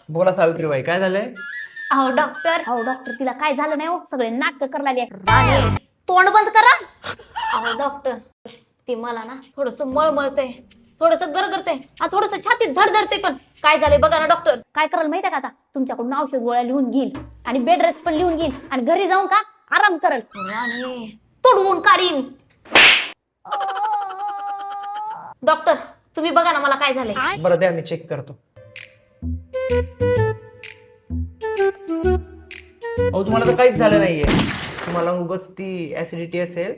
बोला सावित्रीबाई, काय झालंय? अहो डॉक्टर तिला काय झालं नाही हो, सगळे नाटक करायला लागले. तोंड बंद करा. अहो डॉक्टर ते मला ना थोडस मळमळतंय, थोडस गरगरतंय, थोडस छातीत धडधडतंय. पण काय झालंय बघा ना डॉक्टर. काय करायला माहितीये का, आता तुमच्याकडून औषध गोळ्या लिहून घेईल आणि बेड रेस्ट पण लिहून घेईल आणि घरी जाऊन का आराम करेल आणि तोडवून काढीन. डॉक्टर तुम्ही बघा ना मला काय झालंय. बरं द्या, मी चेक करतो. अहो तुम्हाला तर काहीच झालं नाहीये. तुम्हाला उगाच ती ऍसिडिटी असेल,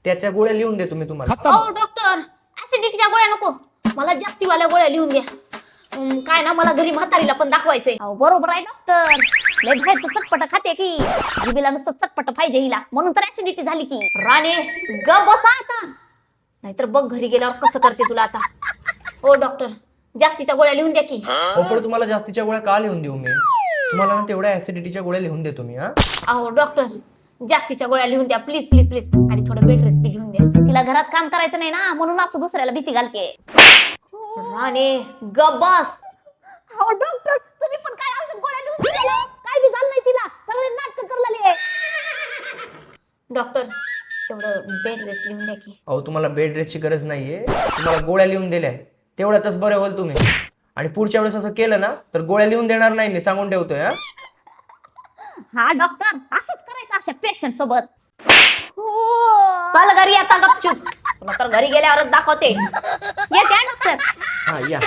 त्याच्या गोळ्या लिहून देतो मी तुम्हाला. अहो डॉक्टर ऍसिडिटीच्या गोळ्या नको, मला जास्तीवाल्या गोळ्या लिहून द्या. काय ना मला घरी म्हातारीला पण दाखवायचंय. अहो बरोबर आहे डॉक्टर, लय बाहेरचं चटपट खाते की, जिबीला नुसतं चटपट पाहिजे हिला, म्हणून तर ऍसिडिटी झाली की. राणे ग बसा आता, नाहीतर बघ घरी गेल्यावर कसं करते तुला आता. हो डॉक्टर जास्तीच्या गोळ्या लिहून द्या की. पण तुम्हाला जास्तीच्या गोळ्या का लिहून देऊ मी? तुम्हाला ना तेवढ्या ऍसिडिटीच्या गोळ्या लिहून देतो मी. अहो डॉक्टर जास्तीच्या गोळ्या लिहून द्या प्लीज प्लीज प्लीज, आणि थोडं बेड रेस्ट बी लिहून द्या. तिला घरात काम करायचं नाही ना, म्हणून असं दुसऱ्याला भीती घालते. राणे ग बस. अहो डॉक्टर तुम्ही पण काय औषध गोळ्या लिहून दिल्या? काय बी झालं नाही तिला, सगळे नाटक करलेले. डॉक्टर तेवढं बेड रेस्ट लिहून द्या की. अहो तुम्हाला बेड रेस्टची गरज नाहीये, तुम्हाला गोळ्या लिहून दिल्या, तेवढ्यातच बरे होईल तुम्ही. आणि पुढच्या वेळेस असं केलं ना तर गोळ्या लिहून देणार नाही, मी सांगून ठेवतोय. हा डॉक्टर असंच करायचं अशा पेशंट सोबत. चल घरी आता गपचूप, तुला तर घरी गेल्यावरच दाखवते. येते डॉक्टर. हा या.